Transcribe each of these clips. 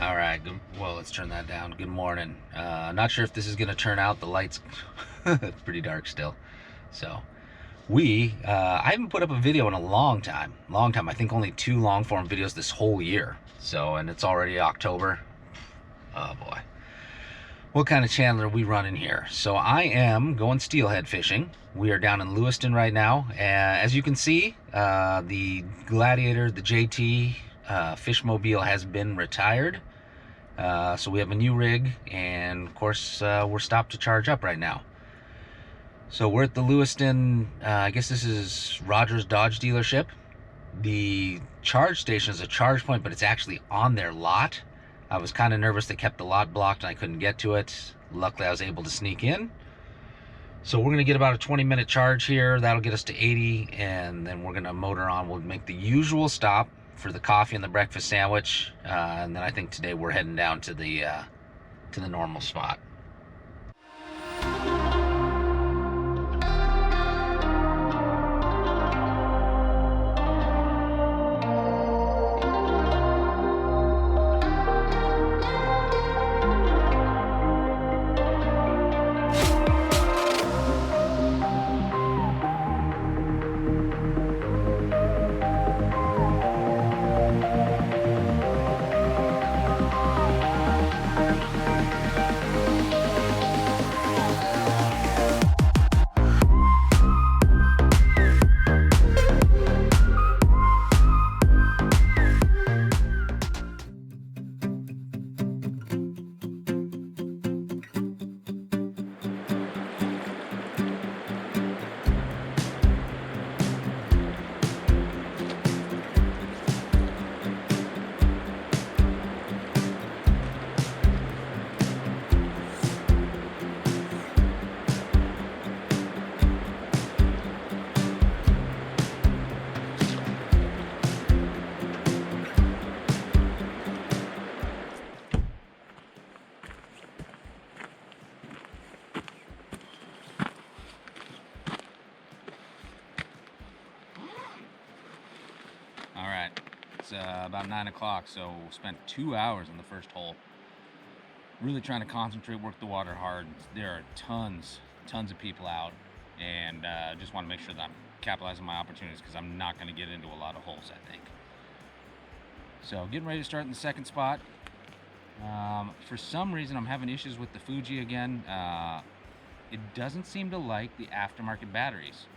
All right, good. Well, let's turn that down. Good morning. Not sure if this is gonna turn out. The lights pretty dark still. So I haven't put up a video in a long time. Long time. I think only 2 long form videos this whole year. So, and it's already October. Oh boy. What kind of channel are we running here? So I am going steelhead fishing. We are down in Lewiston right now. As you can see, the Gladiator, the JT Fishmobile has been retired. So we have a new rig, and of course we're stopped to charge up right now. So we're at the Lewiston, I guess this is Rogers Dodge dealership. The charge station is a charge point, but it's actually on their lot. I was kind of nervous they kept the lot blocked and I couldn't get to it. Luckily I was able to sneak in. So we're gonna get about a 20-minute charge here. That'll get us to 80, and then we're gonna motor on. We'll make the usual stop for the coffee and the breakfast sandwich, and then I think today we're heading down to the normal spot. All right, it's about 9 o'clock, so spent 2 hours on the first hole. Really trying to concentrate, work the water hard. There are tons of people out, and just want to make sure that I'm capitalizing my opportunities, because I'm not going to get into a lot of holes, I think. So getting ready to start in the second spot. For some reason, I'm having issues with the Fuji again. It doesn't seem to like the aftermarket batteries.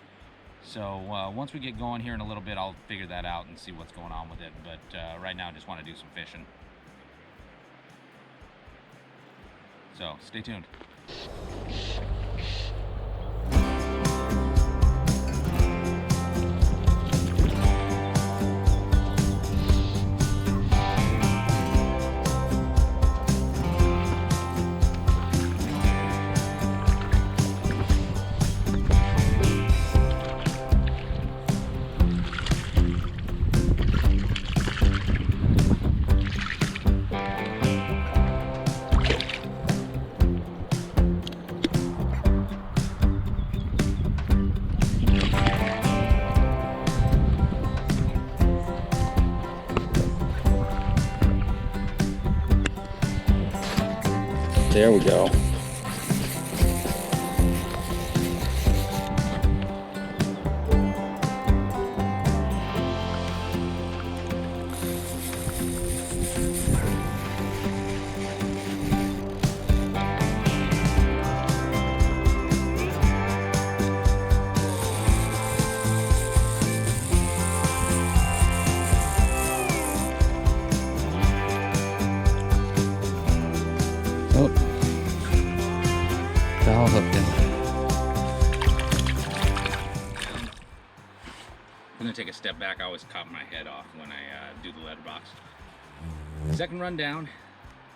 So once we get going here in a little bit, I'll figure that out and see what's going on with it. But right now I just want to do some fishing. So stay tuned. There we go. Oh, all hooked in. I'm gonna take a step back. I always cop my head off when I do the letterbox. Second run down.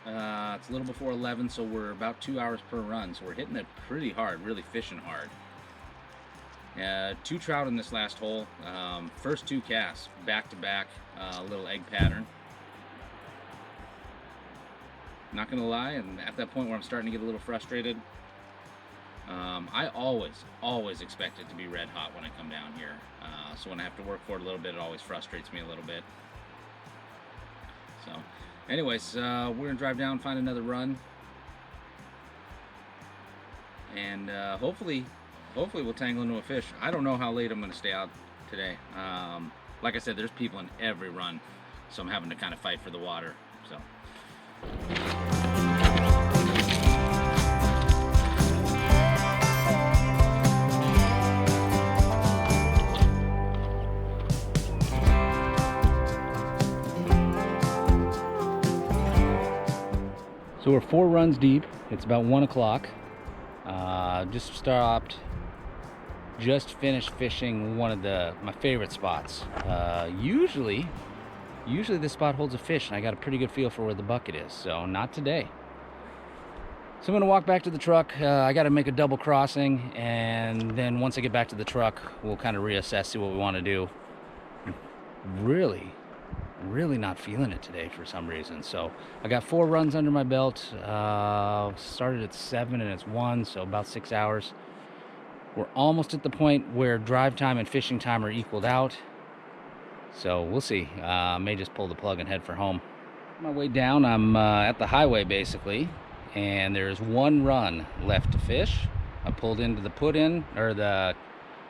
It's a little before 11, so we're about 2 hours per run. So we're hitting it pretty hard, really fishing hard. 2 trout in this last hole. First 2 casts, back to back, little egg pattern. Not gonna lie, and at that point where I'm starting to get a little frustrated, I always expect it to be red hot when I come down here. So when I have to work for it a little bit, it always frustrates me a little bit. So Anyways, we're gonna drive down, find another run, and hopefully we'll tangle into a fish. I don't know how late I'm gonna stay out today. Like I said, there's people in every run, so I'm having to kind of fight for the water. So we're 4 runs deep. It's about 1 o'clock. Just finished fishing one of my favorite spots. Usually this spot holds a fish, and I got a pretty good feel for where the bucket is. So not today. So I'm gonna walk back to the truck. I got to make a double crossing, and then once I get back to the truck, we'll kind of reassess, see what we want to do. Really not feeling it today for some reason. So I got 4 runs under my belt. Started at 7 and it's 1, so about 6 hours. We're almost at the point where drive time and fishing time are equaled out. So we'll see. May just pull the plug and head for home. On my way down, I'm at the highway basically, and there's 1 run left to fish. I pulled into the the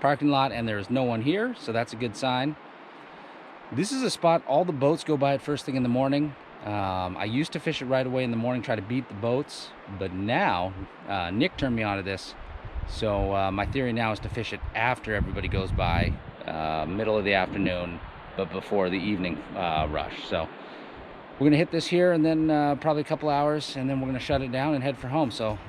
parking lot, and there's no one here, so that's a good sign. This is a spot all the boats go by at first thing in the morning. I used to fish it right away in the morning, try to beat the boats, but now Nick turned me onto this. So my theory now is to fish it after everybody goes by, middle of the afternoon, but before the evening rush. So we're gonna hit this here, and then probably a couple hours, and then we're gonna shut it down and head for home. So.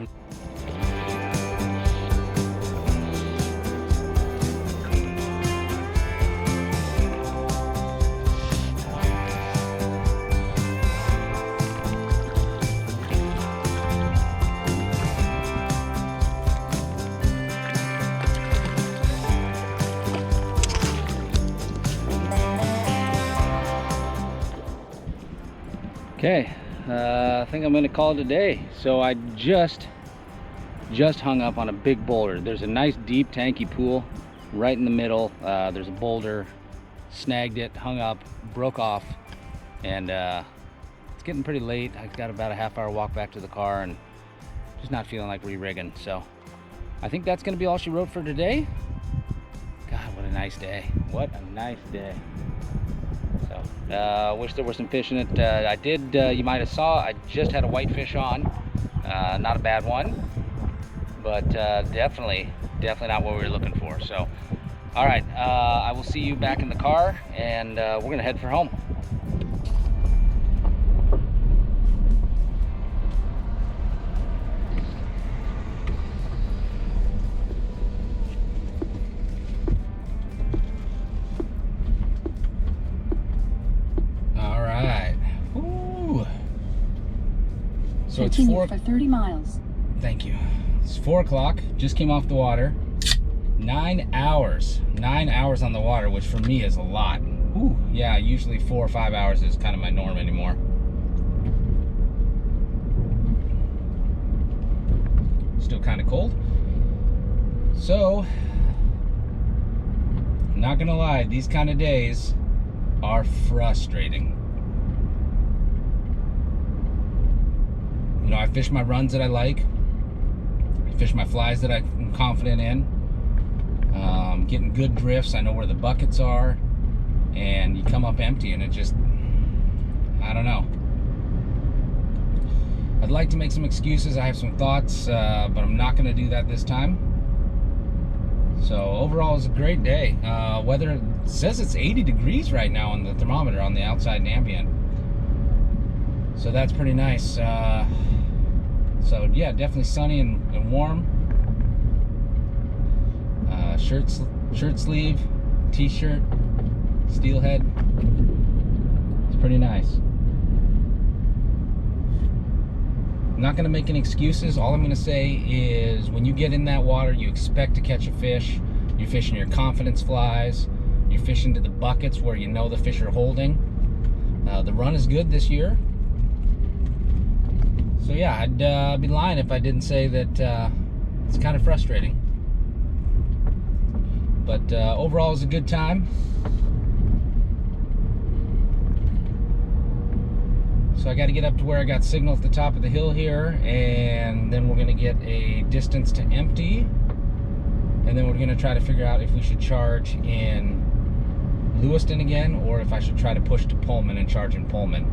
Okay, I think I'm gonna call it a day. So I just hung up on a big boulder. There's a nice deep tanky pool right in the middle. There's a boulder, snagged it, hung up, broke off, and it's getting pretty late. I've got about a half-hour walk back to the car, and just not feeling like re-rigging. So I think that's gonna be all she wrote for today. God, what a nice day. What a nice day. So, wish there were some fish in it. I did, you might have saw, I just had a whitefish on. Not a bad one, but definitely not what we were looking for. So, all right, I will see you back in the car, and we're gonna head for home. So it's 4 for 30 miles. Thank you. It's 4 o'clock. Just came off the water. 9 hours. 9 hours on the water, which for me is a lot. Ooh, yeah, usually 4 or 5 hours is kind of my norm anymore. Still kind of cold. So, not gonna lie, these kind of days are frustrating. You know, I fish my runs that I like. I fish my flies that I'm confident in. Getting good drifts. I know where the buckets are. And you come up empty, and it just, I don't know. I'd like to make some excuses. I have some thoughts, but I'm not going to do that this time. So overall, it's a great day. Weather says it's 80 degrees right now on the thermometer on the outside and ambient. So that's pretty nice. So yeah, definitely sunny and warm. Shirt sleeve, t-shirt, Steelhead. It's pretty nice. I'm not gonna make any excuses. All I'm gonna say is when you get in that water, you expect to catch a fish. You're fishing your confidence flies. You're fishing to the buckets where you know the fish are holding. The run is good this year. So yeah, I'd be lying if I didn't say that it's kind of frustrating. But overall, it was a good time. So I got to get up to where I got signal at the top of the hill here, and then we're going to get a distance to empty, and then we're going to try to figure out if we should charge in Lewiston again, or if I should try to push to Pullman and charge in Pullman.